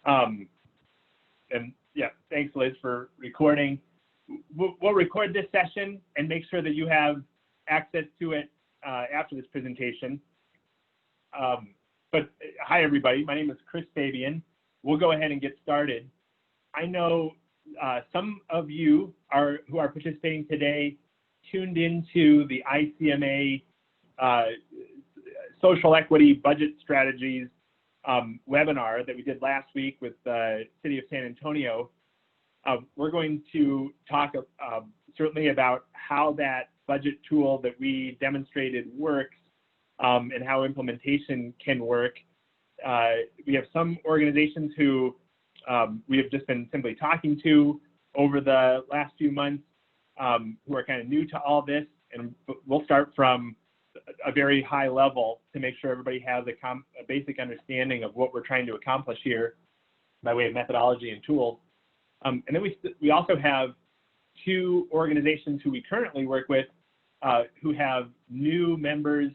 And yeah, thanks Liz for recording. We'll record this session and make sure that you have access to it after this presentation. But hi everybody, my name is Chris Fabian. We'll go ahead and get started. I know some of you who are participating today tuned into the ICMA Social Equity Budget Strategies webinar that we did last week with the City of San Antonio. We're going to talk certainly about how that budget tool that we demonstrated works and how implementation can work. We have some organizations who we have just been simply talking to over the last few months who are kind of new to all this, and we'll start from a very high level to make sure everybody has a basic understanding of what we're trying to accomplish here by way of methodology and tools. And then we also have two organizations who we currently work with who have new members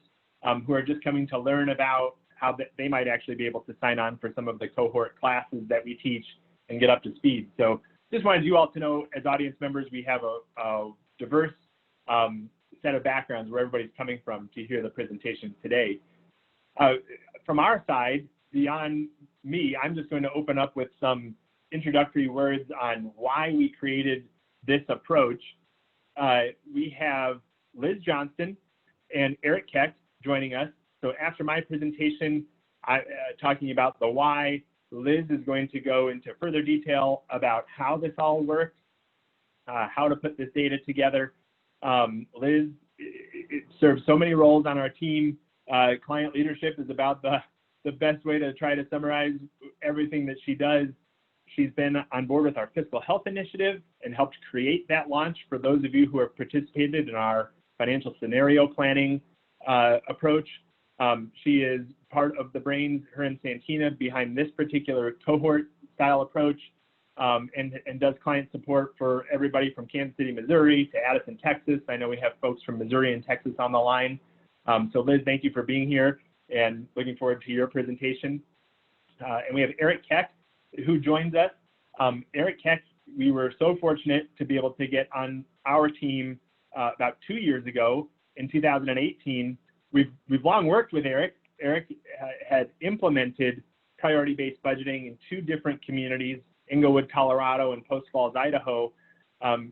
who are just coming to learn about how they might actually be able to sign on for some of the cohort classes that we teach and get up to speed. So just wanted you all to know, as audience members, we have a diverse set of backgrounds where everybody's coming from to hear the presentation today. From our side, beyond me, I'm just going to open up with some introductory words on why we created this approach. We have Liz Johnston and Eric Keck joining us. So after my presentation, talking about the why, Liz is going to go into further detail about how this all works, how to put this data together. Liz serves so many roles on our team. Client leadership is about the best way to try to summarize everything that she does. She's been on board with our fiscal health initiative and helped create that launch for those of you who have participated in our financial scenario planning approach. She is part of the brains, her and Santina, behind this particular cohort style approach, and does client support for everybody from Kansas City, Missouri to Addison, Texas. I know we have folks from Missouri and Texas on the line. So Liz, thank you for being here and looking forward to your presentation. And we have Eric Keck, who joins us. Eric Keck, we were so fortunate to be able to get on our team about 2 years ago in 2018. We've long worked with Eric. Eric had implemented priority-based budgeting in 2 different communities, Englewood, Colorado, and Post Falls, Idaho.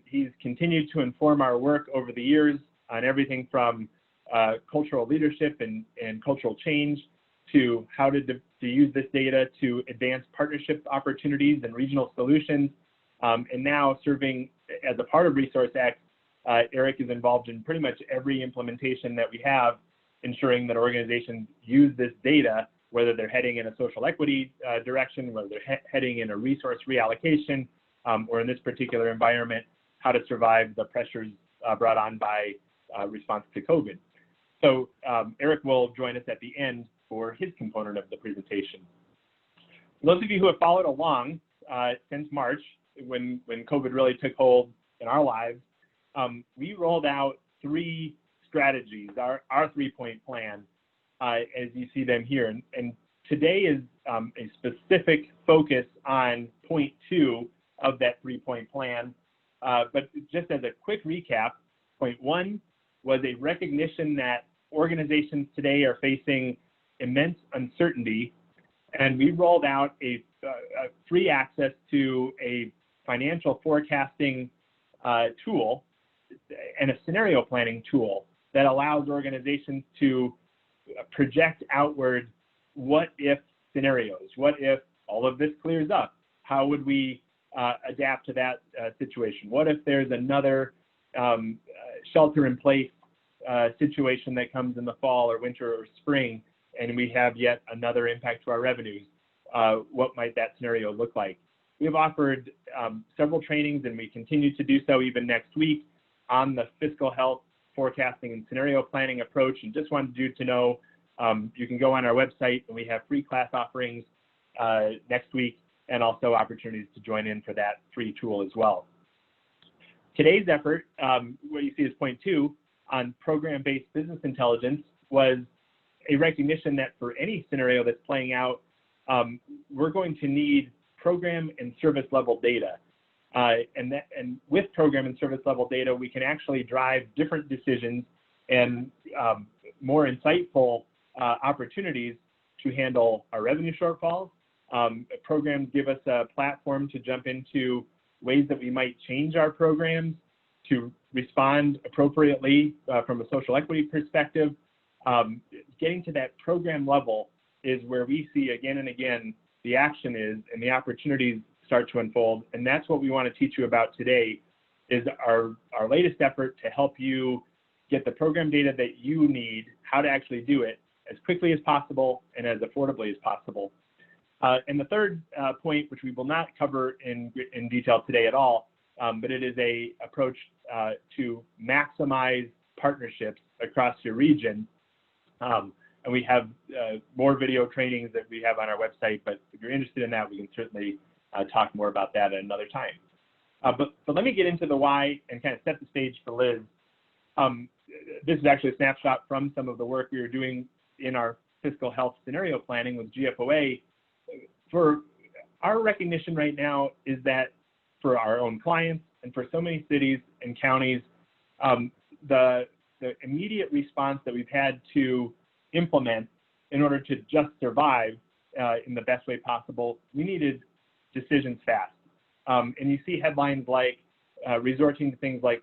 He's continued to inform our work over the years on everything from cultural leadership and cultural change to how to use this data to advance partnership opportunities and regional solutions. And now serving as a part of ResourceX, Eric is involved in pretty much every implementation that we have, ensuring that organizations use this data, whether they're heading in a social equity direction, whether they're heading in a resource reallocation, or in this particular environment, how to survive the pressures brought on by response to COVID. So Eric will join us at the end for his component of the presentation. For those of you who have followed along since March, when COVID really took hold in our lives, we rolled out 3 strategies, our 3-point plan, as you see them here. And today is a specific focus on point 2 of that 3-point plan. But just as a quick recap, point 1 was a recognition that organizations today are facing immense uncertainty, and we rolled out a free access to a financial forecasting tool and a scenario planning tool that allows organizations to project outward what if scenarios. What if all of this clears up? How would we adapt to that situation? What if there's another shelter in place situation that comes in the fall or winter or spring, and we have yet another impact to our revenues? What might that scenario look like? We have offered several trainings, and we continue to do so even next week, on the fiscal health forecasting and scenario planning approach. And just wanted you to know, you can go on our website, and we have free class offerings next week, and also opportunities to join in for that free tool as well. Today's effort, what you see is point 2 on program-based business intelligence, was a recognition that for any scenario that's playing out, we're going to need program and service level data. And with program and service level data, we can actually drive different decisions and more insightful opportunities to handle our revenue shortfalls. Programs give us a platform to jump into ways that we might change our programs to respond appropriately from a social equity perspective. Getting to that program level is where we see again and again the action is and the opportunities start to unfold. And that's what we want to teach you about today, is our latest effort to help you get the program data that you need, how to actually do it as quickly as possible and as affordably as possible. And the third point, which we will not cover in detail today at all, but it is a approach to maximize partnerships across your region. And we have more video trainings that we have on our website, but if you're interested in that, we can certainly talk more about that at another time. But let me get into the why and kind of set the stage for Liz. This is actually a snapshot from some of the work we were doing in our fiscal health scenario planning with GFOA. For our recognition right now is that for our own clients and for so many cities and counties, the immediate response that we've had to implement in order to just survive in the best way possible, we needed decisions fast. And you see headlines like resorting to things like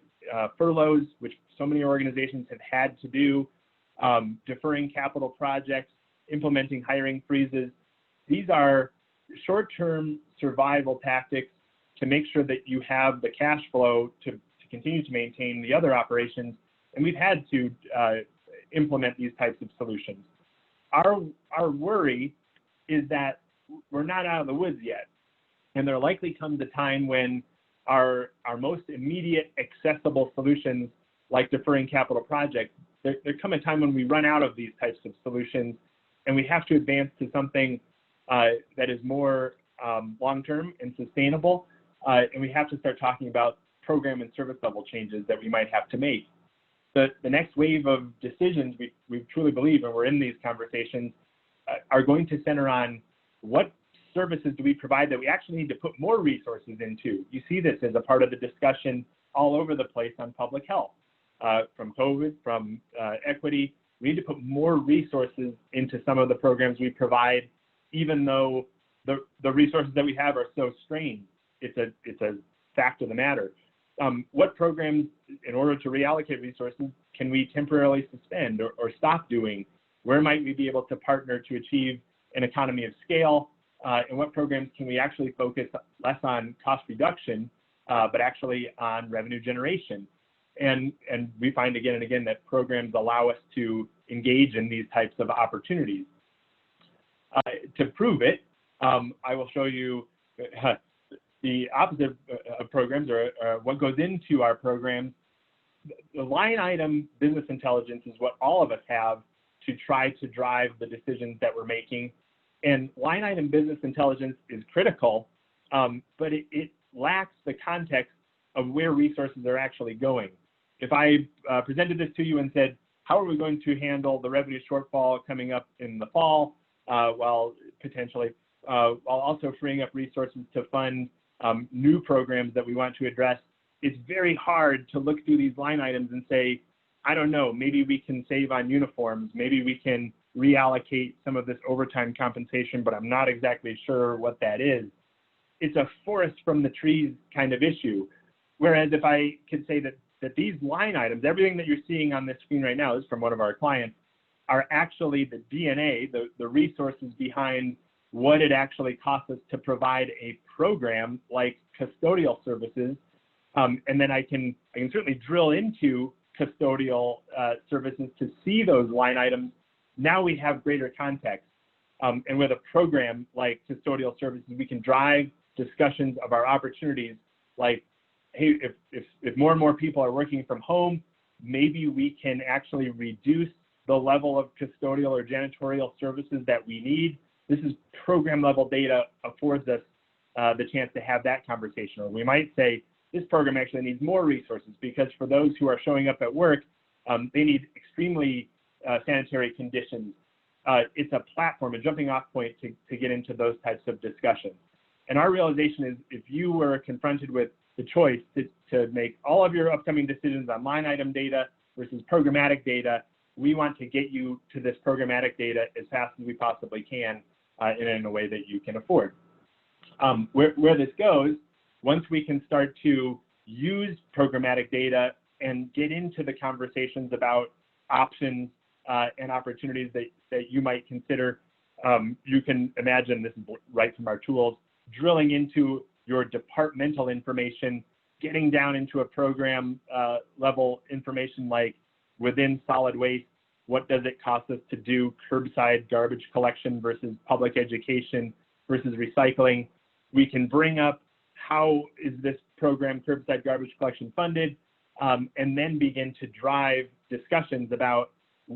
furloughs, which so many organizations have had to do, deferring capital projects, implementing hiring freezes. These are short-term survival tactics to make sure that you have the cash flow to continue to maintain the other operations. And we've had to implement these types of solutions. Our worry is that we're not out of the woods yet. And there likely comes a time when our most immediate accessible solutions, like deferring capital projects, there come a time when we run out of these types of solutions and we have to advance to something that is more long-term and sustainable. And we have to start talking about program and service level changes that we might have to make. The next wave of decisions, we truly believe, and we're in these conversations, are going to center on what services do we provide that we actually need to put more resources into. You see this as a part of the discussion all over the place on public health, from COVID, from equity. We need to put more resources into some of the programs we provide, even though the resources that we have are so strained. It's a fact of the matter. What programs, in order to reallocate resources, can we temporarily suspend or stop doing? Where might we be able to partner to achieve an economy of scale? And what programs can we actually focus less on cost reduction, but actually on revenue generation? And we find again and again that programs allow us to engage in these types of opportunities. To prove it, I will show you the opposite of programs, or what goes into our programs. The line item business intelligence is what all of us have to try to drive the decisions that we're making. And line item business intelligence is critical, but it lacks the context of where resources are actually going. If I presented this to you and said, how are we going to handle the revenue shortfall coming up in the fall, while also freeing up resources to fund new programs that we want to address, it's very hard to look through these line items and say, I don't know, maybe we can save on uniforms, maybe we can reallocate some of this overtime compensation, but I'm not exactly sure what that is. It's a forest from the trees kind of issue. Whereas if I could say that these line items, everything that you're seeing on this screen right now is from one of our clients, are actually the DNA, the resources behind what it actually costs us to provide a program like custodial services. And then I can certainly drill into custodial services to see those line items. Now we have greater context. And with a program like custodial services, we can drive discussions of our opportunities like, hey, if more and more people are working from home, maybe we can actually reduce the level of custodial or janitorial services that we need. This is program level data affords us the chance to have that conversation. Or we might say, this program actually needs more resources because for those who are showing up at work, they need extremely sanitary conditions. It's a platform, a jumping off point to get into those types of discussions. And our realization is if you were confronted with the choice to make all of your upcoming decisions on line item data versus programmatic data, we want to get you to this programmatic data as fast as we possibly can and in a way that you can afford. Where this goes, once we can start to use programmatic data and get into the conversations about options and opportunities that you might consider, you can imagine, this is right from our tools, drilling into your departmental information, getting down into a program level information like within solid waste, what does it cost us to do curbside garbage collection versus public education versus recycling. We can bring up how is this program curbside garbage collection funded, and then begin to drive discussions about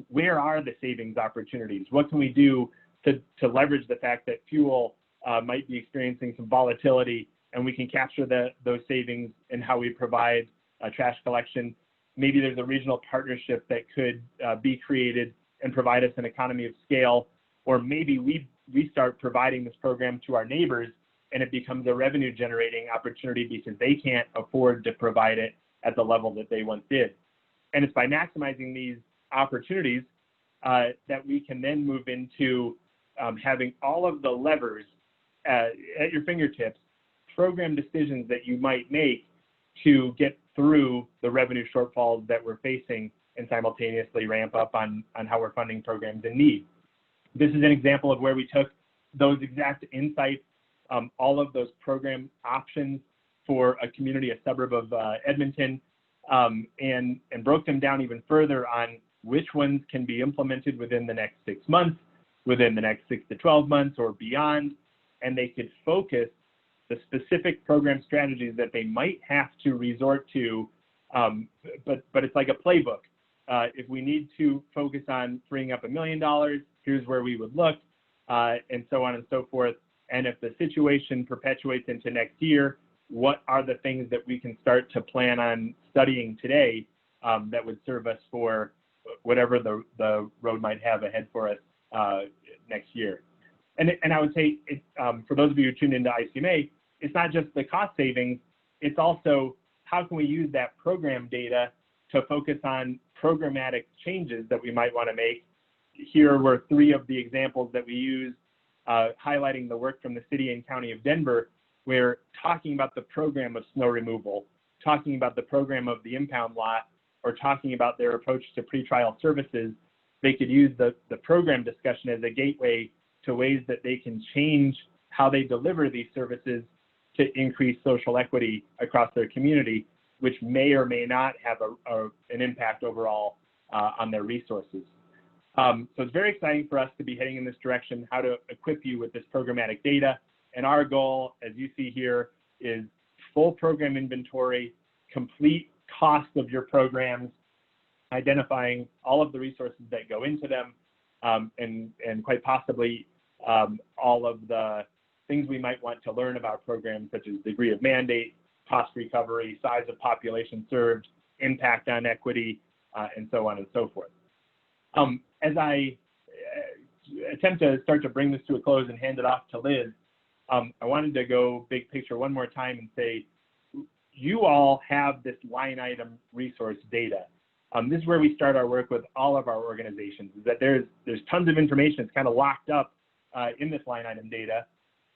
where are the savings opportunities? What can we do to leverage the fact that fuel might be experiencing some volatility, and we can capture those savings in how we provide trash collection. Maybe there's a regional partnership that could be created and provide us an economy of scale, or maybe we start providing this program to our neighbors and it becomes a revenue generating opportunity because they can't afford to provide it at the level that they once did. And it's by maximizing these opportunities that we can then move into having all of the levers at your fingertips, program decisions that you might make to get through the revenue shortfalls that we're facing and simultaneously ramp up on how we're funding programs in need. This is an example of where we took those exact insights, all of those program options for a community, a suburb of Edmonton, and broke them down even further on which ones can be implemented within the next 6 months, within the next 6 to 12 months or beyond, and they could focus the specific program strategies that they might have to resort to, but it's like a playbook. If we need to focus on freeing up $1 million, here's where we would look, and so on and so forth. And if the situation perpetuates into next year, what are the things that we can start to plan on studying today that would serve us for whatever the road might have ahead for us next year. And I would say, for those of you who tuned into ICMA, it's not just the cost savings, it's also how can we use that program data to focus on programmatic changes that we might want to make. Here were 3 of the examples that we use, highlighting the work from the city and county of Denver, where talking about the program of snow removal, talking about the program of the impound lot, or talking about their approach to pretrial services, they could use the program discussion as a gateway to ways that they can change how they deliver these services to increase social equity across their community, which may or may not have an impact overall on their resources. So it's very exciting for us to be heading in this direction, how to equip you with this programmatic data. And our goal, as you see here, is full program inventory, complete cost of your programs, identifying all of the resources that go into them, and quite possibly all of the things we might want to learn about programs, such as degree of mandate, cost recovery, size of population served, impact on equity, and so on and so forth. As I attempt to start to bring this to a close and hand it off to Liz, I wanted to go big picture one more time and say, you all have this line item resource data. This is where we start our work with all of our organizations, is that there's tons of information that's kind of locked up in this line item data.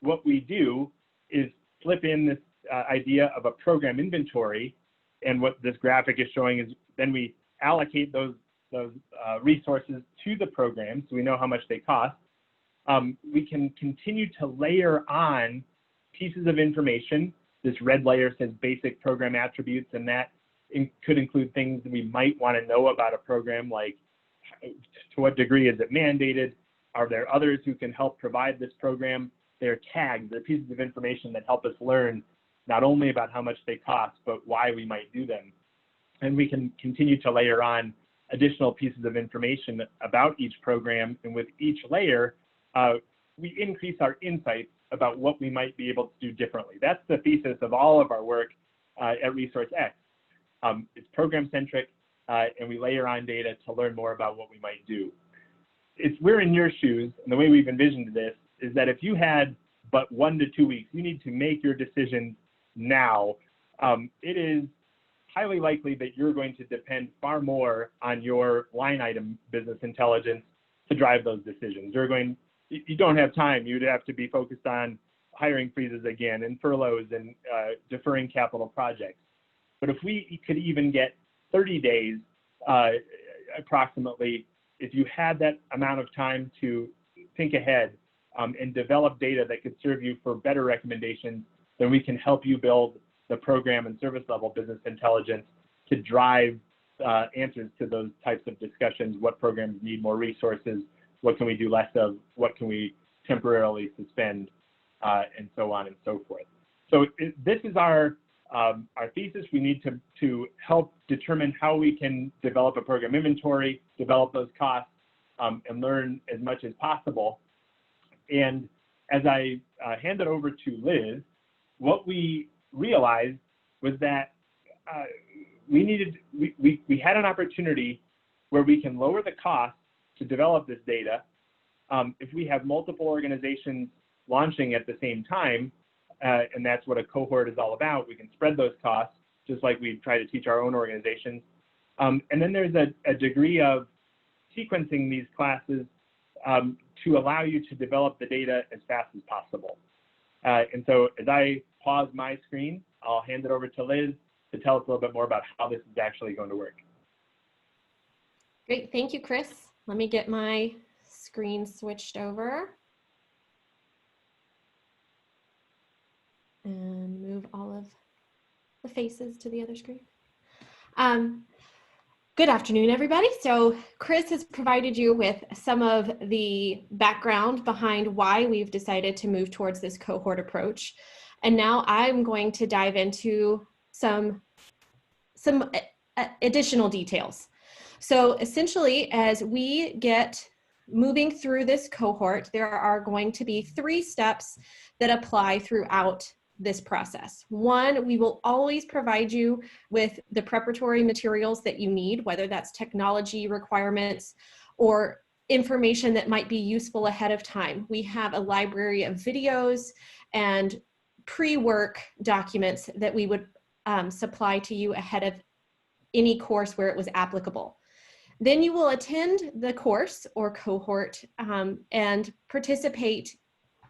What we do is flip in this idea of a program inventory, and what this graphic is showing is then we allocate those resources to the program, so we know how much they cost. We can continue to layer on pieces of information. This red layer says basic program attributes, and that could include things that we might want to know about a program, like to what degree is it mandated? Are there others who can help provide this program? They're tags, they're pieces of information that help us learn not only about how much they cost, but why we might do them. And we can continue to layer on additional pieces of information about each program, and with each layer, we increase our insights about what we might be able to do differently. That's the thesis of all of our work at ResourceX. It's program-centric, and we layer on data to learn more about what we might do. We're in your shoes, and the way we've envisioned this is that if you had but 1 to 2 weeks. You need to make your decision now. It is highly likely that you're going to depend far more on your line item business intelligence to drive those decisions. You don't have time. You'd have to be focused on hiring freezes again and furloughs and deferring capital projects. But if we could even get 30 days approximately, if you had that amount of time to think ahead and develop data that could serve you for better recommendations, then we can help you build the program and service level business intelligence to drive answers to those types of discussions. What programs need more resources? What can we do less of? What can we temporarily suspend? And so on and so forth. So this is our thesis. We need to help determine how we can develop a program inventory, develop those costs, and learn as much as possible. And as I hand it over to Liz, what we realized was that we had an opportunity where we can lower the cost to develop this data. If we have multiple organizations launching at the same time, and that's what a cohort is all about, we can spread those costs, just like we try to teach our own organizations. And then there's a degree of sequencing these classes to allow you to develop the data as fast as possible. And so as I pause my screen, I'll hand it over to Liz to tell us a little bit more about how this is actually going to work. Great, thank you, Chris. Let me get my screen switched over and move all of the faces to the other screen. Good afternoon, everybody. So Chris has provided you with some of the background behind why we've decided to move towards this cohort approach. And now I'm going to dive into some additional details. So essentially, as we get moving through this cohort, there are going to be 3 steps that apply throughout this process. 1, we will always provide you with the preparatory materials that you need, whether that's technology requirements or information that might be useful ahead of time. We have a library of videos and pre-work documents that we would supply to you ahead of any course where it was applicable. Then you will attend the course or cohort and participate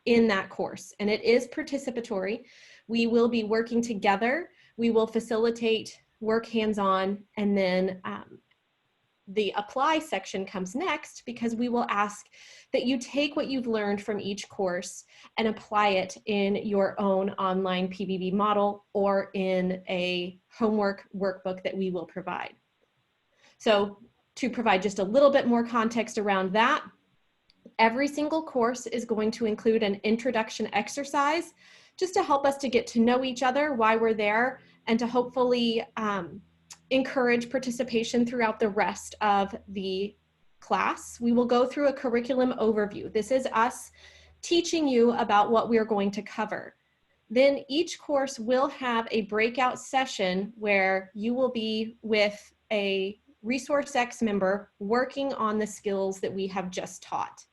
in that course. And it is participatory. We will be working together. We will facilitate work hands-on, and then the apply section comes next, because we will ask that you take what you've learned from each course and apply it in your own online PBB model or in a homework workbook that we will provide. So to provide just a little bit more context around that, every single course is going to include an introduction exercise just to help us to get to know each other, why we're there, and to hopefully encourage participation throughout the rest of the class. We will go through a curriculum overview. This is us teaching you about what we're going to cover. Then each course will have a breakout session where you will be with a Resource X member working on the skills that we have just taught.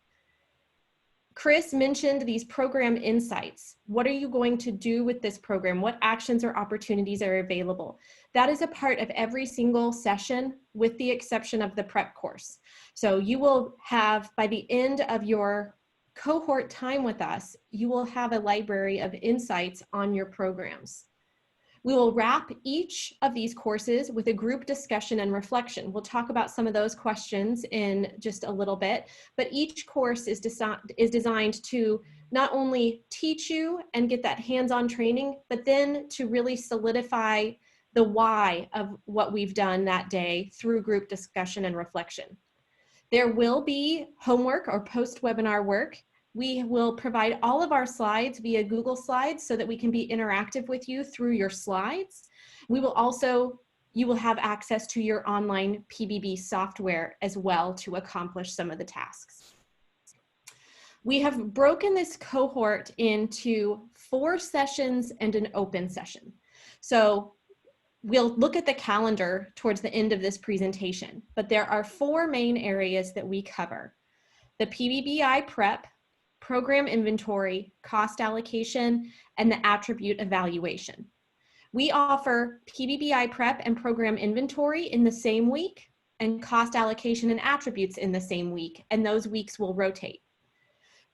Chris mentioned these program insights. What are you going to do with this program? What actions or opportunities are available? That is a part of every single session, with the exception of the prep course. So you will have, by the end of your cohort time with us, you will have a library of insights on your programs. We will wrap each of these courses with a group discussion and reflection. We'll talk about some of those questions in just a little bit, but each course is designed to not only teach you and get that hands-on training, but then to really solidify the why of what we've done that day through group discussion and reflection. There will be homework or post-webinar work. We will provide all of our slides via Google Slides so that we can be interactive with you through your slides. We will also, you will have access to your online PBB software as well to accomplish some of the tasks. We have broken this cohort into 4 sessions and an open session. So we'll look at the calendar towards the end of this presentation, but there are 4 main areas that we cover: the PBBi prep, program inventory, cost allocation, and the attribute evaluation. We offer PBBi prep and program inventory in the same week, and cost allocation and attributes in the same week, and those weeks will rotate.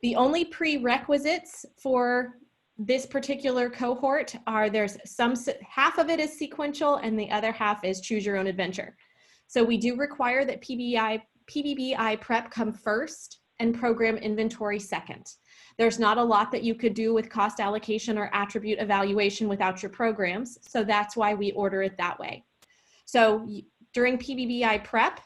The only prerequisites for this particular cohort are half of it is sequential and the other half is choose your own adventure. So we do require that PBBi prep come first and program inventory second. There's not a lot that you could do with cost allocation or attribute evaluation without your programs, so that's why we order it that way. So during PBBi prep,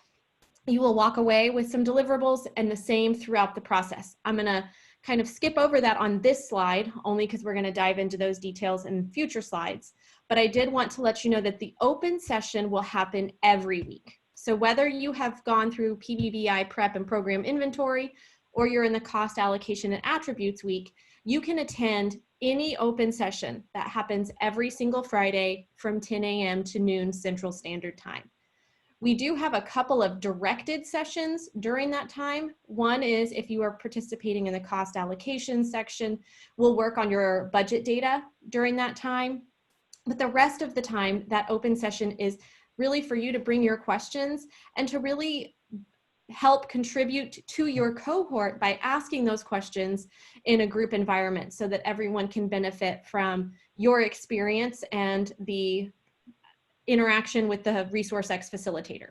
you will walk away with some deliverables and the same throughout the process. I'm gonna kind of skip over that on this slide, only because we're gonna dive into those details in future slides. But I did want to let you know that the open session will happen every week. So whether you have gone through PBBi prep and program inventory, or you're in the cost allocation and attributes week, you can attend any open session that happens every single Friday from 10 a.m. to noon Central Standard Time. We do have a couple of directed sessions during that time. One is if you are participating in the cost allocation section, we'll work on your budget data during that time. But the rest of the time, that open session is really for you to bring your questions and to really help contribute to your cohort by asking those questions in a group environment so that everyone can benefit from your experience and the interaction with the ResourceX facilitator.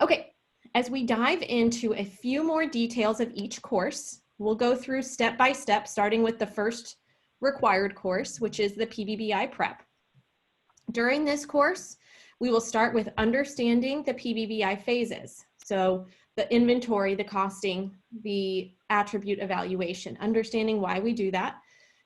Okay, as we dive into a few more details of each course, we'll go through step by step, starting with the first required course, which is the PBBi prep. During this course, we will start with understanding the PBBi phases. So the inventory, the costing, the attribute evaluation, understanding why we do that,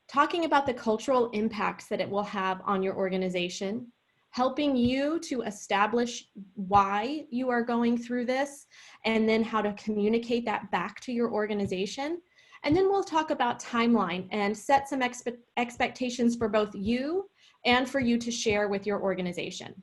talking about the cultural impacts that it will have on your organization, helping you to establish why you are going through this, and then how to communicate that back to your organization. And then we'll talk about timeline and set some expectations for both you and for you to share with your organization.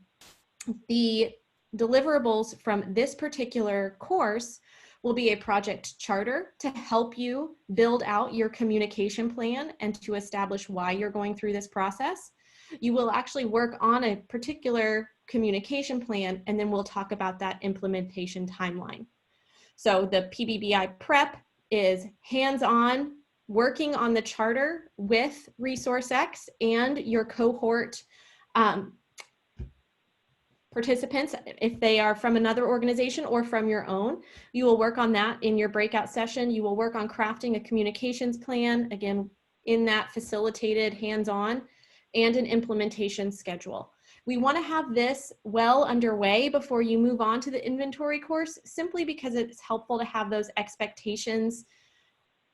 The deliverables from this particular course will be a project charter to help you build out your communication plan and to establish why you're going through this process. You will actually work on a particular communication plan, and then we'll talk about that implementation timeline. So the PBBi prep is hands-on, working on the charter with ResourceX and your cohort participants, if they are from another organization or from your own. You will work on that in your breakout session. You will work on crafting a communications plan, again, in that facilitated hands-on, and an implementation schedule. We want to have this well underway before you move on to the inventory course, simply because it's helpful to have those expectations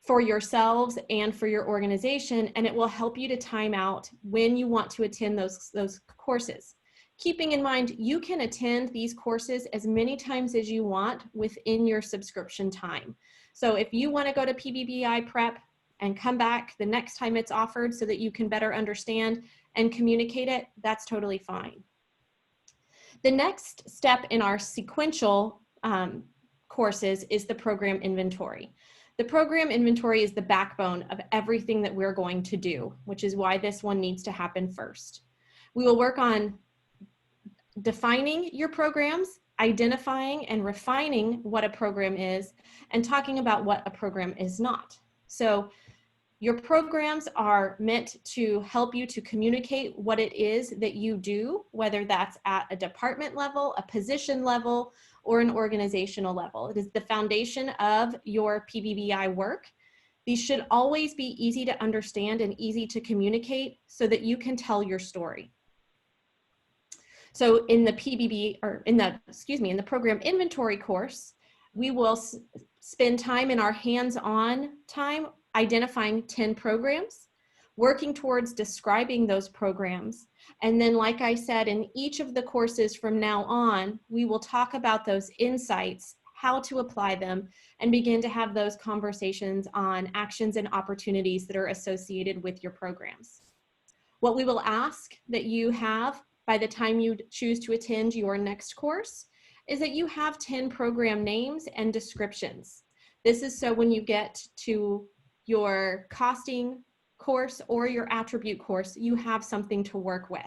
for yourselves and for your organization, and it will help you to time out when you want to attend those courses. Keeping in mind, you can attend these courses as many times as you want within your subscription time. So if you want to go to PBBi prep and come back the next time it's offered so that you can better understand and communicate it, that's totally fine. The next step in our sequential courses is the program inventory. The program inventory is the backbone of everything that we're going to do, which is why this one needs to happen first. We will work on defining your programs, identifying and refining what a program is, and talking about what a program is not. So your programs are meant to help you to communicate what it is that you do, whether that's at a department level, a position level, or an organizational level. It is the foundation of your PBBi work. These should always be easy to understand and easy to communicate so that you can tell your story. So in the in the program inventory course, we will spend time in our hands-on time identifying 10 programs, working towards describing those programs. And then, like I said, in each of the courses from now on, we will talk about those insights, how to apply them, and begin to have those conversations on actions and opportunities that are associated with your programs. What we will ask that you have by the time you choose to attend your next course is that you have 10 program names and descriptions. This is so when you get to your costing course or your attribute course, you have something to work with.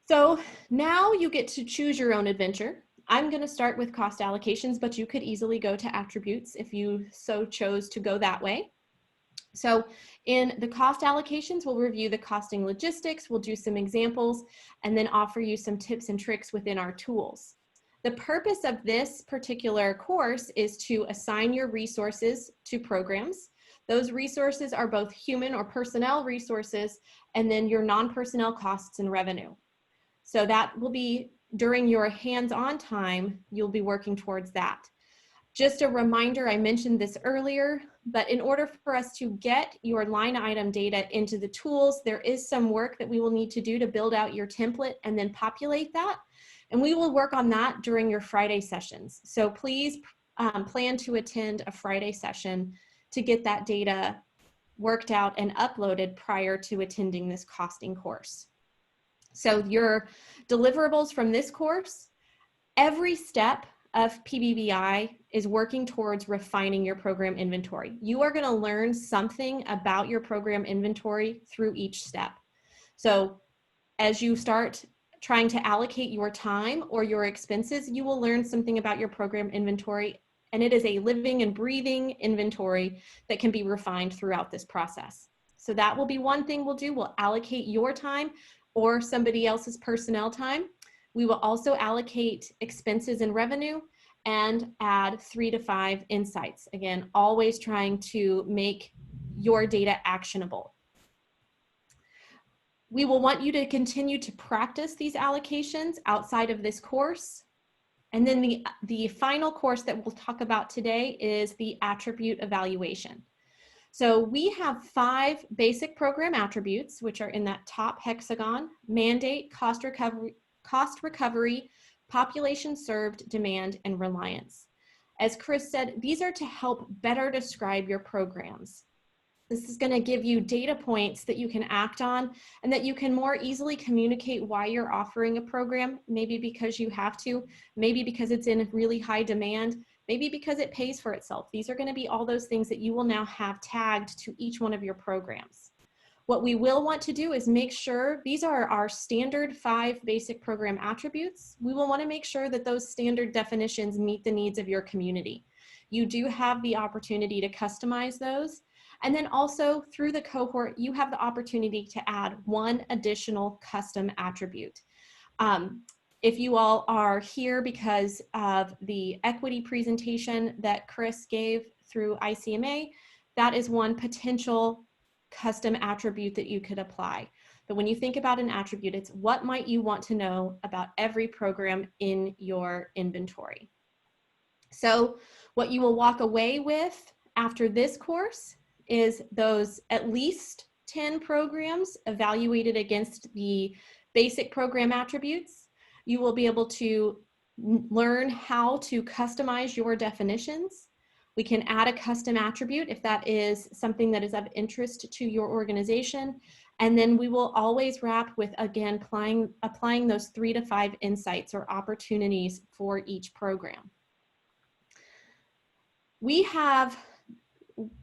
So now you get to choose your own adventure. I'm going to start with cost allocations, but you could easily go to attributes if you so chose to go that way. So in the cost allocations, we'll review the costing logistics, we'll do some examples, and then offer you some tips and tricks within our tools. The purpose of this particular course is to assign your resources to programs. Those resources are both human or personnel resources, and then your non-personnel costs and revenue. So that will be during your hands-on time, you'll be working towards that. Just a reminder, I mentioned this earlier, but in order for us to get your line item data into the tools, there is some work that we will need to do to build out your template and then populate that. And we will work on that during your Friday sessions. So please plan to attend a Friday session to get that data worked out and uploaded prior to attending this costing course. So your deliverables from this course, every step of PBBi is working towards refining your program inventory. You are going to learn something about your program inventory through each step. So as you start trying to allocate your time or your expenses, you will learn something about your program inventory, and it is a living and breathing inventory that can be refined throughout this process. So that will be one thing we'll do. We'll allocate your time or somebody else's personnel time. We will also allocate expenses and revenue and add 3 to 5 insights. Again, always trying to make your data actionable. We will want you to continue to practice these allocations outside of this course. And then the final course that we'll talk about today is the attribute evaluation. So we have 5 basic program attributes, which are in that top hexagon: mandate, cost recovery, population served, demand, and reliance. As Chris said, these are to help better describe your programs. This is going to give you data points that you can act on and that you can more easily communicate why you're offering a program, maybe because you have to, maybe because it's in really high demand, maybe because it pays for itself. These are going to be all those things that you will now have tagged to each one of your programs. What we will want to do is make sure, these are our standard 5 basic program attributes. We will want to make sure that those standard definitions meet the needs of your community. You do have the opportunity to customize those. And then also through the cohort, you have the opportunity to add 1 additional custom attribute. If you all are here because of the equity presentation that Chris gave through ICMA, that is 1 potential custom attribute that you could apply. But when you think about an attribute, it's what might you want to know about every program in your inventory. So what you will walk away with after this course is those at least 10 programs evaluated against the basic program attributes. You will be able to learn how to customize your definitions. We can add a custom attribute if that is something that is of interest to your organization. And then we will always wrap with, again, applying those 3 to 5 insights or opportunities for each program. We have,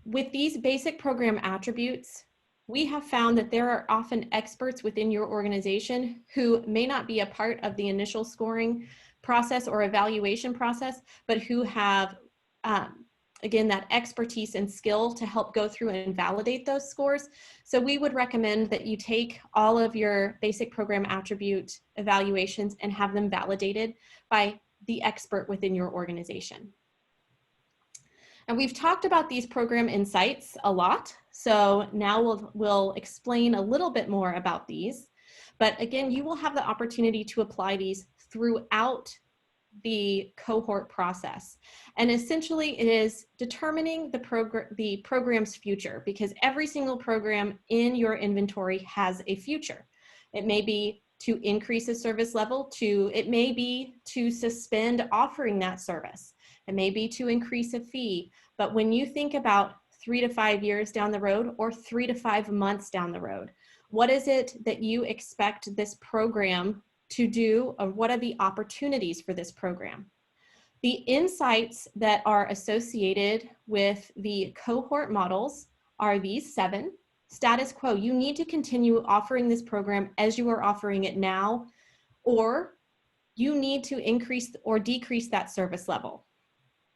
with these basic program attributes, we have found that there are often experts within your organization who may not be a part of the initial scoring process or evaluation process, but who have, again, that expertise and skill to help go through and validate those scores. So we would recommend that you take all of your basic program attribute evaluations and have them validated by the expert within your organization. And we've talked about these program insights a lot, so now we'll explain a little bit more about these. But again, you will have the opportunity to apply these throughout the cohort process. And essentially it is determining the program's future, because every single program in your inventory has a future. It may be to increase a service level, it may be to suspend offering that service. It may be to increase a fee. But when you think about 3 to 5 years down the road or 3 to 5 months down the road, what is it that you expect this program to do, or what are the opportunities for this program? The insights that are associated with the cohort models are these 7. Status quo, you need to continue offering this program as you are offering it now, or you need to increase or decrease that service level.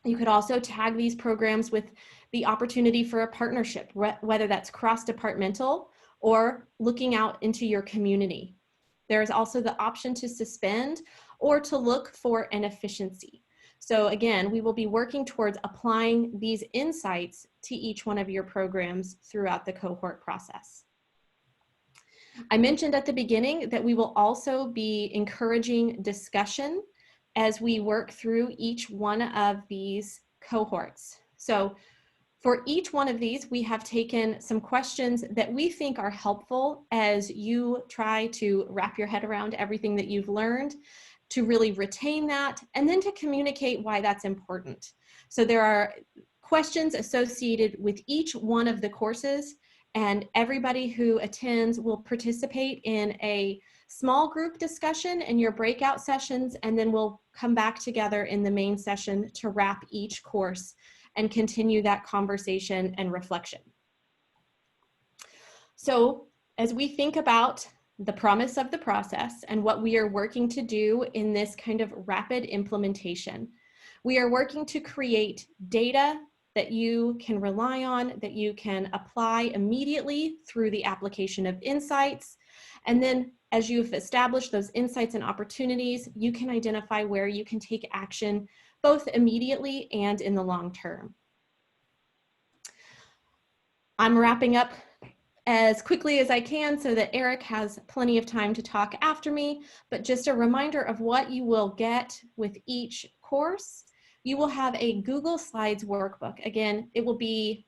You could also tag these programs with the opportunity for a partnership, whether that's cross-departmental or looking out into your community. There is also the option to suspend or to look for an efficiency. So again, we will be working towards applying these insights to each one of your programs throughout the cohort process. I mentioned at the beginning that we will also be encouraging discussion as we work through each one of these cohorts. So for each one of these, we have taken some questions that we think are helpful as you try to wrap your head around everything that you've learned, to really retain that, and then to communicate why that's important. So there are questions associated with each one of the courses, and everybody who attends will participate in a small group discussion in your breakout sessions, and then we'll come back together in the main session to wrap each course and continue that conversation and reflection. So as we think about the promise of the process and what we are working to do in this kind of rapid implementation, we are working to create data that you can rely on, that you can apply immediately through the application of insights. And then as you've established those insights and opportunities, you can identify where you can take action both immediately and in the long term. I'm wrapping up as quickly as I can so that Eric has plenty of time to talk after me, but just a reminder of what you will get with each course. You will have a Google Slides workbook. Again, it will be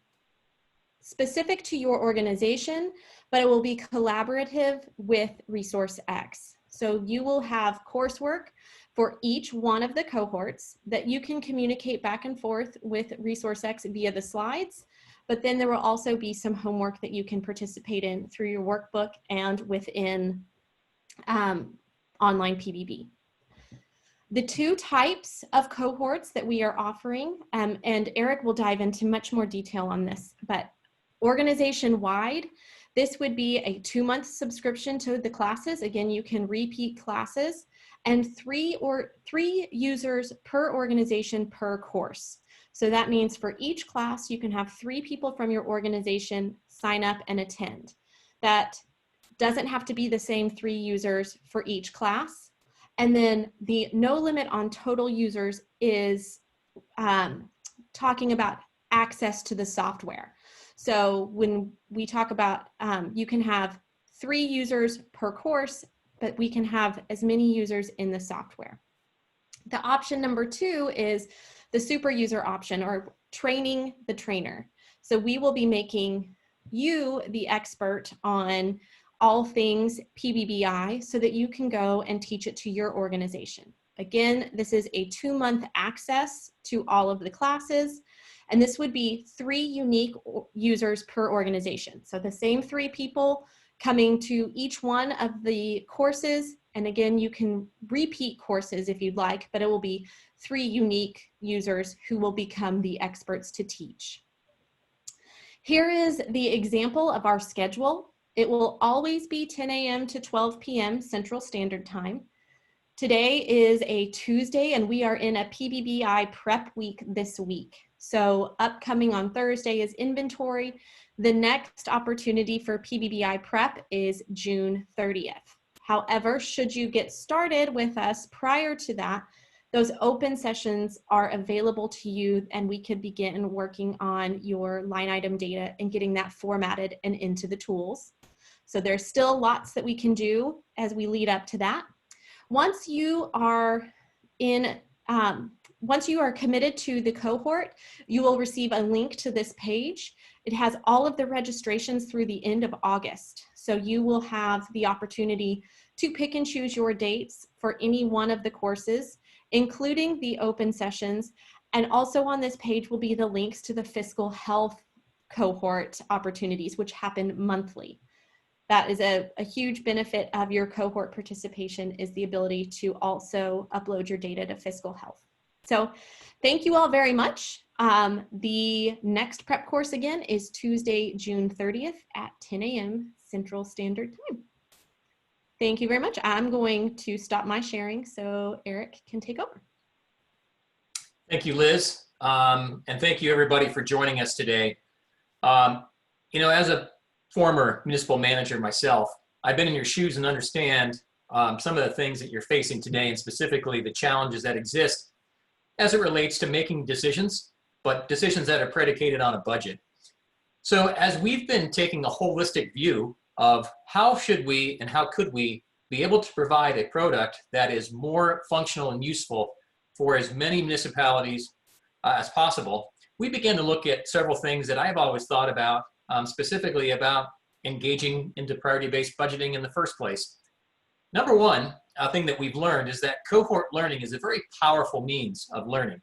specific to your organization, but it will be collaborative with ResourceX. So you will have coursework for each one of the cohorts that you can communicate back and forth with ResourceX via the slides, but then there will also be some homework that you can participate in through your workbook and within online PBB. The 2 types of cohorts that we are offering, and Eric will dive into much more detail on this, but organization-wide, this would be a 2-month subscription to the classes. Again, you can repeat classes, and 3 users per organization per course. So that means for each class, you can have 3 people from your organization sign up and attend. That doesn't have to be the same 3 users for each class. And then the no limit on total users is talking about access to the software. So when we talk about, you can have 3 users per course, but we can have as many users in the software. The option number 2 is the super user option, or training the trainer. So we will be making you the expert on all things PBBi so that you can go and teach it to your organization. Again, this is a 2-month access to all of the classes, and this would be 3 unique users per organization. So the same 3 people coming to each one of the courses, and again, you can repeat courses if you'd like, but it will be 3 unique users who will become the experts to teach. Here is the example of our schedule. It will always be 10 a.m. to 12 p.m. Central Standard Time. Today is a Tuesday, and we are in a PBBi prep week this week. So upcoming on Thursday is inventory. The next opportunity for PBBi prep is June 30th. However, should you get started with us prior to that, those open sessions are available to you, and we could begin working on your line item data and getting that formatted and into the tools. So there's still lots that we can do as we lead up to that. Once you are committed to the cohort, you will receive a link to this page. It has all of the registrations through the end of August. So you will have the opportunity to pick and choose your dates for any one of the courses, including the open sessions. And also on this page will be the links to the fiscal health cohort opportunities, which happen monthly. That is a huge benefit of your cohort participation, is the ability to also upload your data to fiscal health. So thank you all very much. The next prep course again is Tuesday, June 30th at 10 a.m. Central Standard Time. Thank you very much. I'm going to stop my sharing so Eric can take over. Thank you, Liz. And thank you everybody for joining us today. As a former municipal manager myself, I've been in your shoes and understand some of the things that you're facing today, and specifically the challenges that exist as it relates to making decisions, but decisions that are predicated on a budget. So as we've been taking a holistic view of how should we and how could we be able to provide a product that is more functional and useful for as many municipalities as possible, we began to look at several things that I've always thought about, specifically about engaging into priority-based budgeting in the first place. Number one thing that we've learned is that cohort learning is a very powerful means of learning.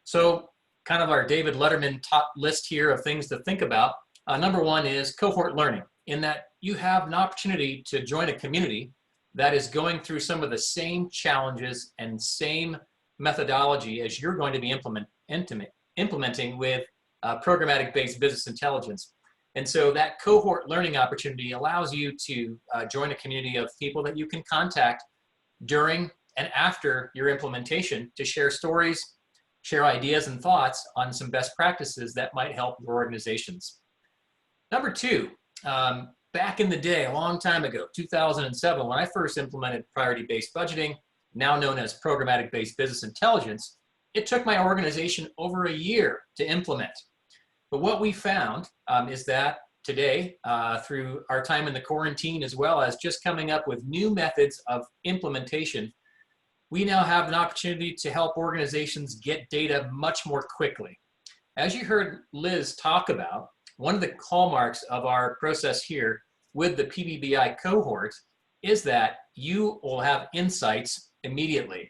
So kind of our David Letterman top list here of things to think about. Number one is cohort learning, in that you have an opportunity to join a community that is going through some of the same challenges and same methodology as you're going to be implementing with programmatic-based business intelligence. And so that cohort learning opportunity allows you to join a community of people that you can contact during and after your implementation to share stories, share ideas and thoughts on some best practices that might help your organizations. Number two, back in the day, a long time ago, 2007, when I first implemented priority-based budgeting, now known as programmatic-based business intelligence, it took my organization over a year to implement. But what we found is that today, through our time in the quarantine, as well as just coming up with new methods of implementation, we now have an opportunity to help organizations get data much more quickly. As you heard Liz talk about, one of the hallmarks of our process here with the PBBi cohort is that you will have insights immediately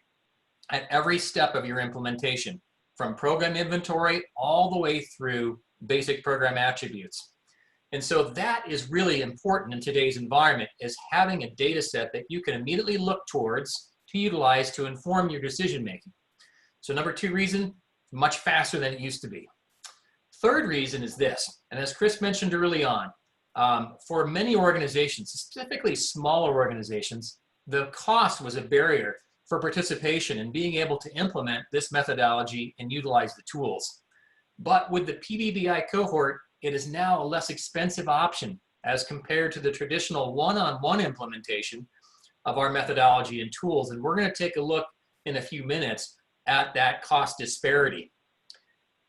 at every step of your implementation, from program inventory all the way through basic program attributes. And so that is really important in today's environment, is having a data set that you can immediately look towards to utilize to inform your decision making. So number two reason, much faster than it used to be. Third reason is this, and as Chris mentioned early on, for many organizations, specifically smaller organizations, the cost was a barrier for participation in being able to implement this methodology and utilize the tools. But with the PBBi cohort, it is now a less expensive option as compared to the traditional one-on-one implementation of our methodology and tools. And we're going to take a look in a few minutes at that cost disparity.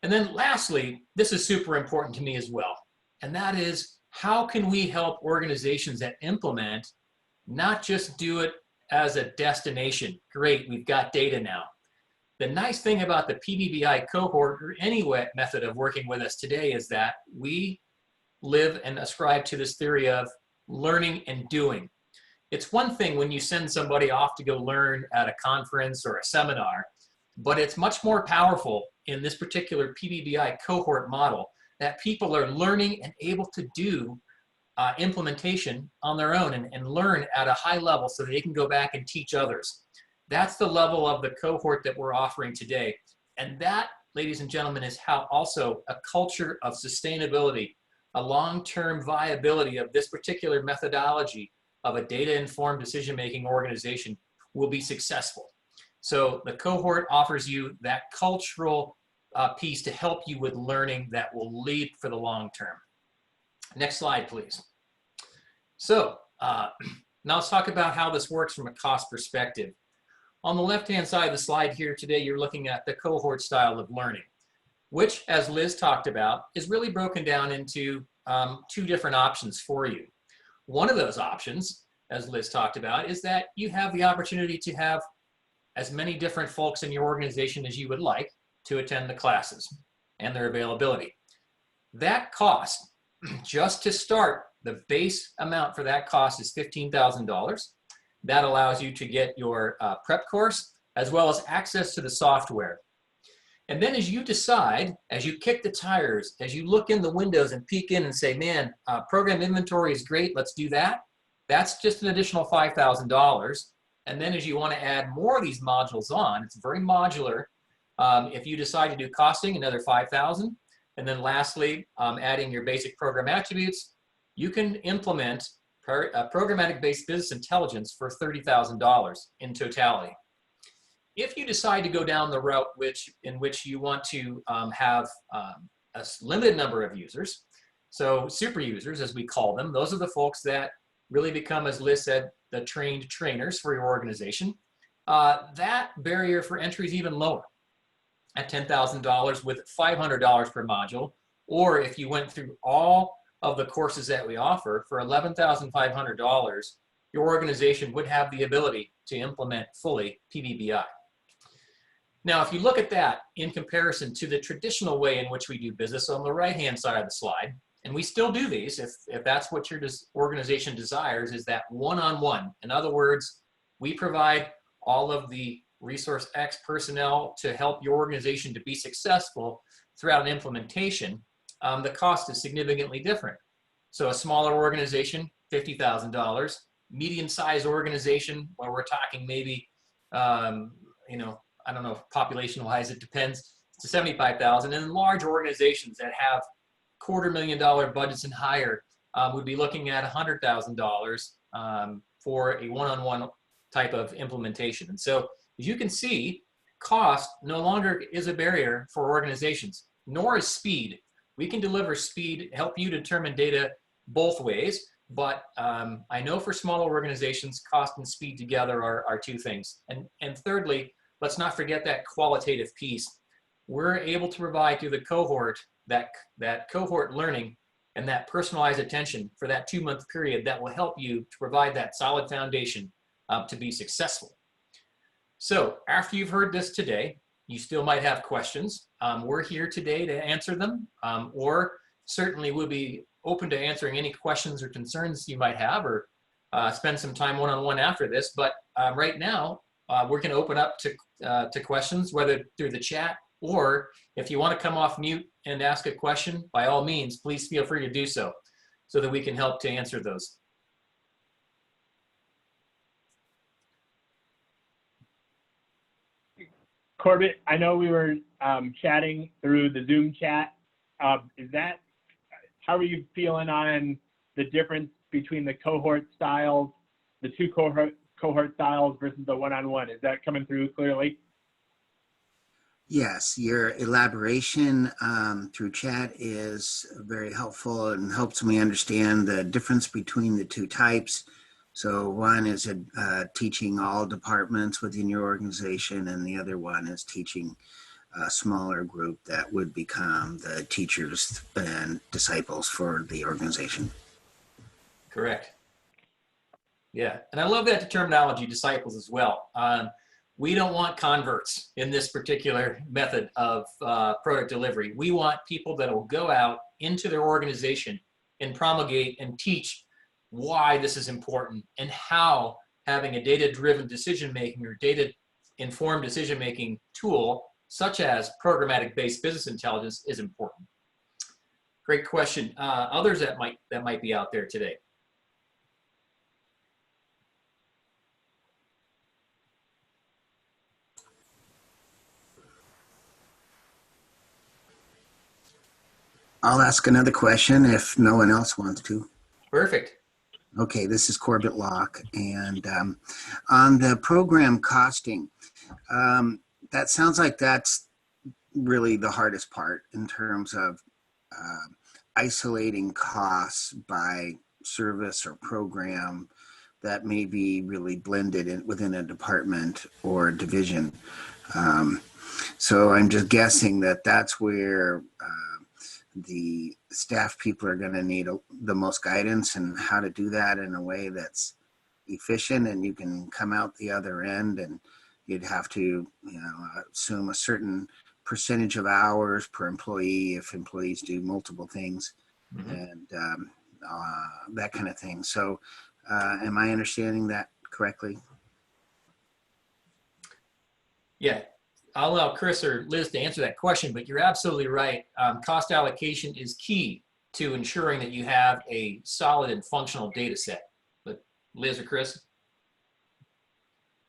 And then lastly, this is super important to me as well, and that is, how can we help organizations that implement not just do it as a destination? Great, we've got data now. The nice thing about the PBBi cohort, or any method of working with us today, is that we live and ascribe to this theory of learning and doing. It's one thing when you send somebody off to go learn at a conference or a seminar, but it's much more powerful in this particular PBBi cohort model that people are learning and able to do implementation on their own and learn at a high level so that they can go back and teach others. That's the level of the cohort that we're offering today. And that, ladies and gentlemen, is how also a culture of sustainability, a long-term viability of this particular methodology of a data-informed decision-making organization will be successful. So the cohort offers you that cultural piece to help you with learning that will lead for the long term. Next slide, please. So now let's talk about how this works from a cost perspective. On the left-hand side of the slide here today, you're looking at the cohort style of learning, which, as Liz talked about, is really broken down into two different options for you. One of those options, as Liz talked about, is that you have the opportunity to have as many different folks in your organization as you would like to attend the classes and their availability. That cost, just to start, the base amount for that cost is $15,000. That allows you to get your prep course as well as access to the software. And then as you decide, as you kick the tires, as you look in the windows and peek in and say, man, program inventory is great, let's do that. That's just an additional $5,000. And then as you want to add more of these modules on, it's very modular. If you decide to do costing, another $5,000. And then lastly, adding your basic program attributes, you can implement programmatic-based business intelligence for $30,000 in totality. If you decide to go down the route in which you want to have a limited number of users, so super users as we call them, those are the folks that really become, as Liz said, the trained trainers for your organization. That barrier for entry is even lower at $10,000 with $500 per module. Or if you went through all of the courses that we offer for $11,500, your organization would have the ability to implement fully PBBi. Now, if you look at that in comparison to the traditional way in which we do business on the right-hand side of the slide, and we still do these, if that's what your organization desires, is that one-on-one. In other words, we provide all of the Resource X personnel to help your organization to be successful throughout an implementation. The cost is significantly different. So a smaller organization, $50,000. Medium-sized organization, where we're talking maybe, you know, I don't know, population-wise, it depends, to $75,000. And large organizations that have $250,000 budgets and higher would be looking at $100,000 for a one-on-one type of implementation. And so, as you can see, cost no longer is a barrier for organizations, nor is speed. We can deliver speed, help you determine data both ways, but I know for smaller organizations, cost and speed together are two things. And thirdly, let's not forget that qualitative piece. We're able to provide through the cohort that cohort learning and that personalized attention for that 2-month period that will help you to provide that solid foundation to be successful. So after you've heard this today, you still might have questions. We're here today to answer them, or certainly we'll be open to answering any questions or concerns you might have, or spend some time one-on-one after this. But right now, we're going to open up to questions, whether through the chat, or if you want to come off mute and ask a question, by all means, please feel free to do so that we can help to answer those. Corbett, I know we were chatting through the Zoom chat. How are you feeling on the difference between the cohort styles, the two cohort styles versus the one-on-one? Is that coming through clearly? Yes, your elaboration through chat is very helpful and helps me understand the difference between the two types. So one is teaching all departments within your organization, and the other one is teaching a smaller group that would become the teachers and disciples for the organization. Correct. Yeah, and I love that terminology, disciples, as well. We don't want converts in this particular method of product delivery. We want people that will go out into their organization and promulgate and teach why this is important and how having a data-driven decision-making or data-informed decision-making tool, such as programmatic-based business intelligence, is important. Great question. Others that might be out there today. I'll ask another question if no one else wants to. Perfect. Okay, this is Corbett Locke, and on the program costing, that sounds like that's really the hardest part in terms of isolating costs by service or program that may be really blended within a department or division. So I'm just guessing that that's where the staff people are going to need the most guidance and how to do that in a way that's efficient, and you can come out the other end, and you'd have to, assume a certain percentage of hours per employee if employees do multiple things, and that kind of thing. So am I understanding that correctly? Yeah. I'll allow Chris or Liz to answer that question, but you're absolutely right. Cost allocation is key to ensuring that you have a solid and functional data set. But Liz or Chris?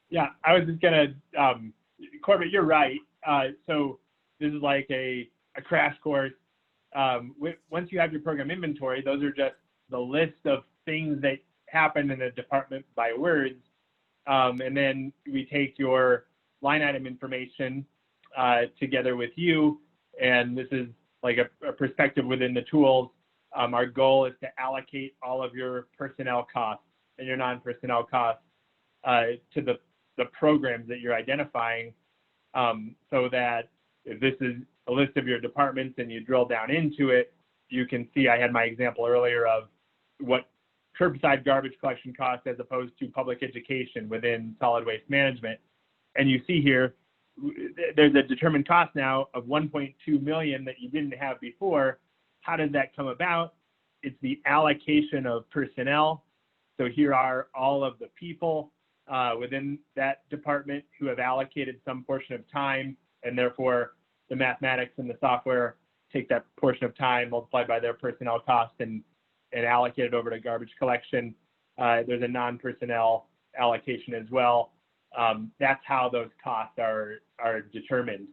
Yeah, I was just gonna, Corbett, you're right. So this is like a crash course. Once you have your program inventory, those are just the list of things that happen in a department by words. And then we take your line item information together with you, and this is like a perspective within the tools. Our goal is to allocate all of your personnel costs and your non-personnel costs to the programs that you're identifying, so that if this is a list of your departments and you drill down into it, you can see, I had my example earlier of what curbside garbage collection costs as opposed to public education within solid waste management. And you see here, there's a determined cost now of 1.2 million that you didn't have before. How does that come about? It's the allocation of personnel. So here are all of the people within that department who have allocated some portion of time, and therefore the mathematics and the software take that portion of time multiplied by their personnel cost and allocate it over to garbage collection. There's a non-personnel allocation as well. That's how those costs are determined.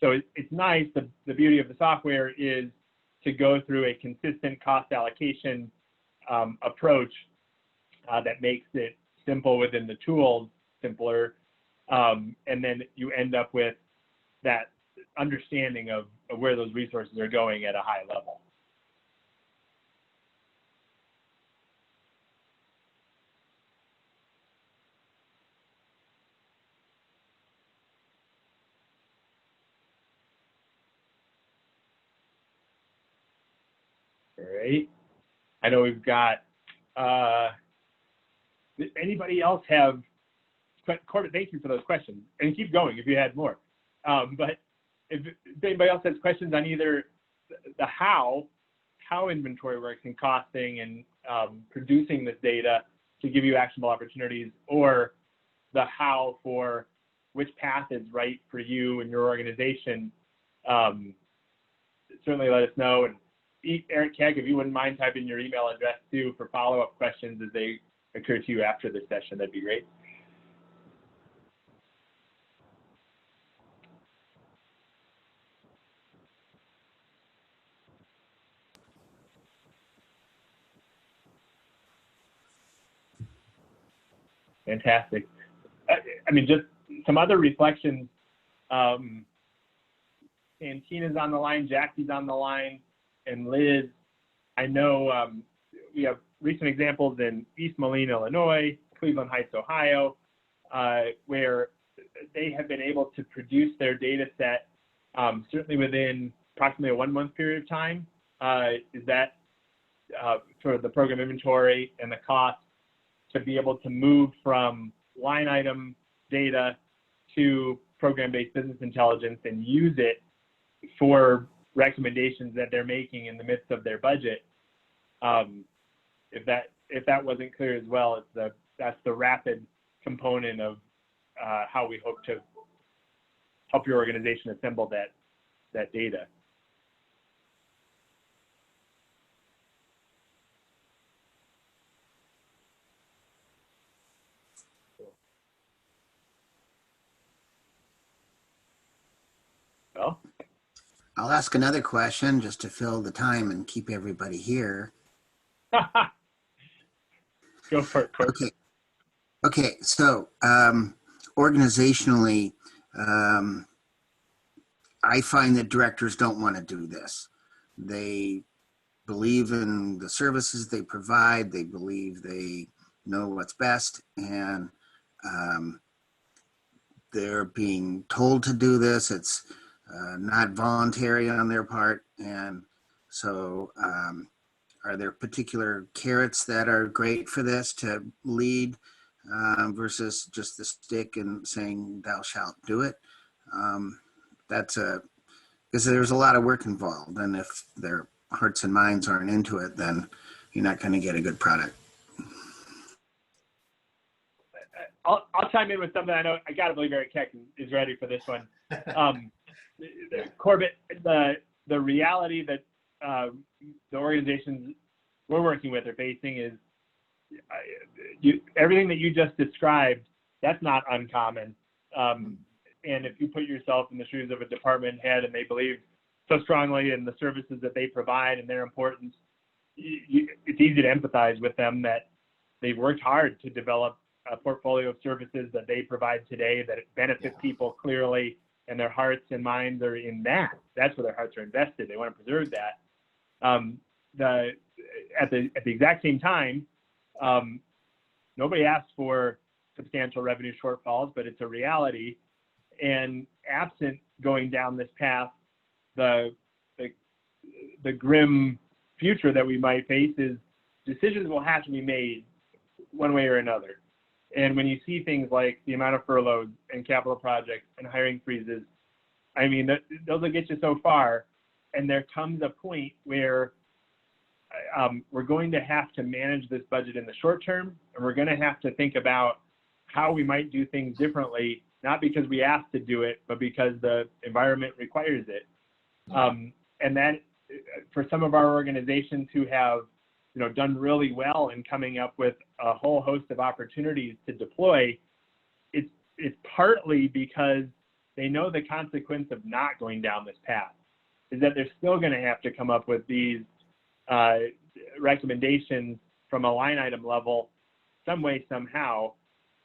So it's nice. The beauty of the software is to go through a consistent cost allocation approach that makes it simple within the tools, simpler, and then you end up with that understanding of where those resources are going at a high level. All right. I know we've got, anybody else have, Corbett, thank you for those questions. And keep going if you had more. But if anybody else has questions on either the how inventory works and costing and producing this data to give you actionable opportunities, or the how for which path is right for you and your organization, certainly let us know. And Eric Keg, if you wouldn't mind typing your email address too for follow-up questions as they occur to you after this session, that'd be great. Fantastic. I mean, just some other reflections. Santina's on the line, Jackie's on the line, and Liz. I know we have recent examples in East Moline, Illinois, Cleveland Heights, Ohio, where they have been able to produce their data set certainly within approximately a 1 month period of time. Is that sort of the program inventory and the cost to be able to move from line item data to program-based business intelligence and use it for recommendations that they're making in the midst of their budget. If that wasn't clear as well, that's the rapid component of how we hope to help your organization assemble that data. Well, I'll ask another question just to fill the time and keep everybody here. go for it. Okay. So organizationally, I find that directors don't want to do this. They believe in the services they provide. They believe they know what's best, and they're being told to do this. It's not voluntary on their part. And so are there particular carrots that are great for this to lead versus just the stick and saying thou shalt do it? Because there's a lot of work involved, and if their hearts and minds aren't into it, then you're not going to get a good product. I'll chime in with something. I know I got to believe Eric Keck is ready for this one. Corbett, the reality that the organizations we're working with are facing is everything that you just described. That's not uncommon. and if you put yourself in the shoes of a department head and they believe so strongly in the services that they provide and their importance, it's easy to empathize with them that they've worked hard to develop a portfolio of services that they provide today that benefit people clearly, and their hearts and minds are in that. That's where their hearts are invested. They want to preserve that. At the exact same time, nobody asks for substantial revenue shortfalls, but it's a reality. And absent going down this path, the grim future that we might face is decisions will have to be made one way or another. And when you see things like the amount of furloughs and capital projects and hiring freezes, I mean, those will get you so far. And there comes a point where we're going to have to manage this budget in the short term, and we're going to have to think about how we might do things differently, not because we asked to do it, but because the environment requires it. And that, for some of our organizations who have, done really well in coming up with a whole host of opportunities to deploy, it's partly because they know the consequence of not going down this path is that they're still going to have to come up with these recommendations from a line item level some way, somehow.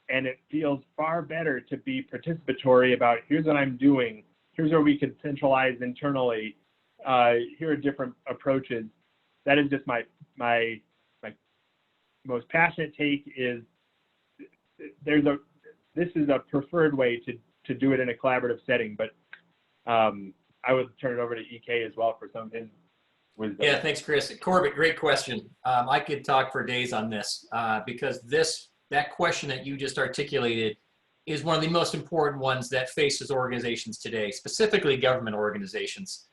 And it feels far better to be participatory about, here's what I'm doing, here's where we could centralize internally, here are different approaches. That is just my most passionate take is this is a preferred way to do it in a collaborative setting, but I would turn it over to EK as well for some of his wisdom. Yeah, thanks, Chris. Corbett, great question. I could talk for days on this because that question that you just articulated is one of the most important ones that faces organizations today, specifically government organizations.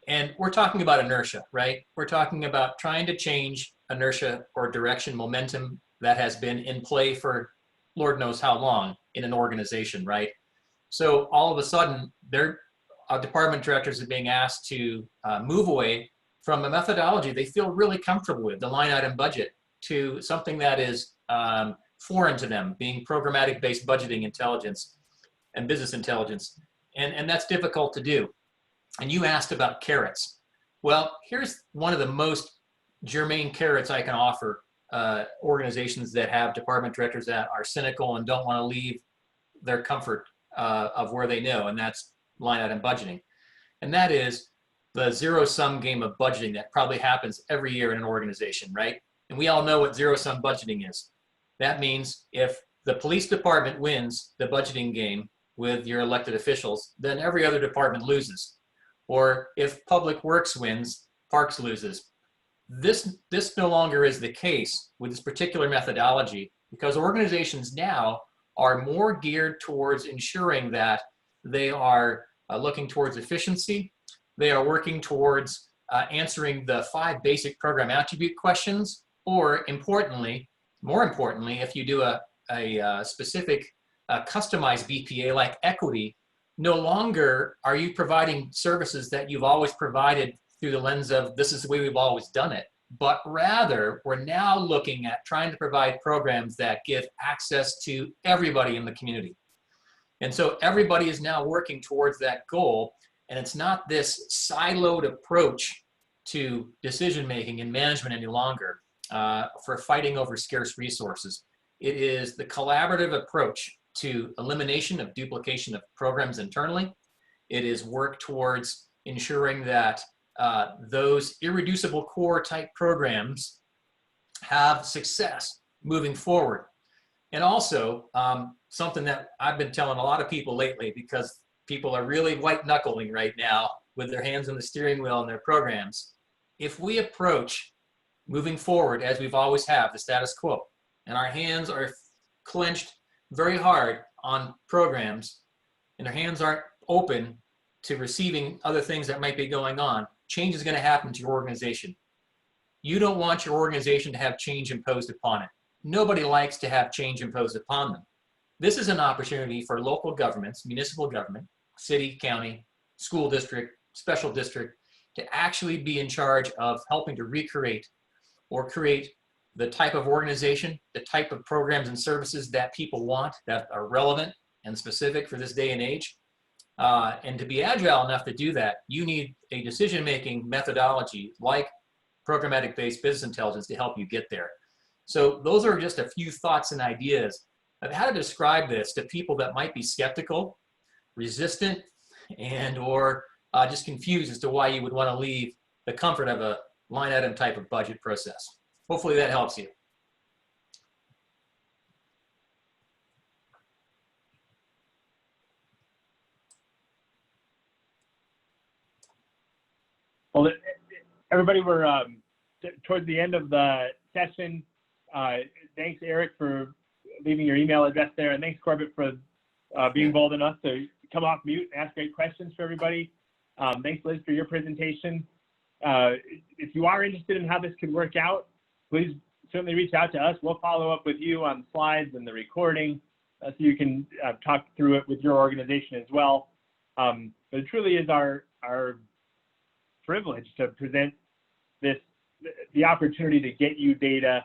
And we're talking about inertia, right? We're talking about trying to change inertia or direction, momentum that has been in play for Lord knows how long in an organization, right? So all of a sudden, their department directors are being asked to move away from a methodology they feel really comfortable with, the line item budget, to something that is foreign to them, being programmatic based budgeting intelligence and business intelligence. And that's difficult to do. And you asked about carrots. Well, here's one of the most germane carrots I can offer organizations that have department directors that are cynical and don't want to leave their comfort of where they know, and that's line item budgeting. And that is the zero-sum game of budgeting that probably happens every year in an organization, right? And we all know what zero-sum budgeting is. That means if the police department wins the budgeting game with your elected officials, then every other department loses. Or if Public Works wins, Parks loses. This no longer is the case with this particular methodology because organizations now are more geared towards ensuring that they are looking towards efficiency. They are working towards answering the 5 basic program attribute questions, or more importantly, if you do a specific customized BPA like equity, no longer are you providing services that you've always provided through the lens of this is the way we've always done it, but rather we're now looking at trying to provide programs that give access to everybody in the community. And so everybody is now working towards that goal, and it's not this siloed approach to decision making and management any longer for fighting over scarce resources. It is the collaborative approach to elimination of duplication of programs internally. It is work towards ensuring that those irreducible core type programs have success moving forward. And also something that I've been telling a lot of people lately, because people are really white knuckling right now with their hands on the steering wheel in their programs. If we approach moving forward as we've always have, the status quo, and our hands are clenched very hard on programs and their hands aren't open to receiving other things that might be going on, change is going to happen to your organization. You don't want your organization to have change imposed upon it. Nobody likes to have change imposed upon them. This is an opportunity for local governments, municipal government, city, county, school district, special district, to actually be in charge of helping to recreate or create the type of organization, the type of programs and services that people want, that are relevant and specific for this day and age. And to be agile enough to do that, you need a decision-making methodology like programmatic-based business intelligence to help you get there. So those are just a few thoughts and ideas of how to describe this to people that might be skeptical, resistant, and or just confused as to why you would want to leave the comfort of a line item type of budget process. Hopefully that helps you. Well, everybody, we're towards the end of the session. Thanks, Eric, for leaving your email address there, and thanks, Corbett, for being bold enough to come off mute and ask great questions for everybody. Thanks, Liz, for your presentation. If you are interested in how this could work out, please certainly reach out to us. We'll follow up with you on slides and the recording so you can talk through it with your organization as well. But it truly is our privilege to present the opportunity to get you data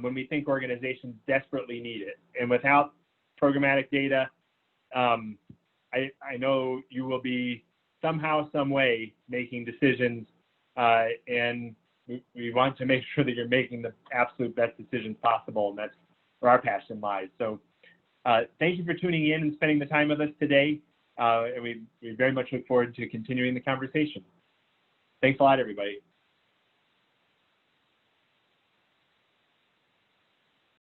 when we think organizations desperately need it. And without programmatic data, I know you will be somehow, some way making decisions, and we want to make sure that you're making the absolute best decisions possible, and that's where our passion lies. So thank you for tuning in and spending the time with us today, and we very much look forward to continuing the conversation. Thanks a lot, everybody.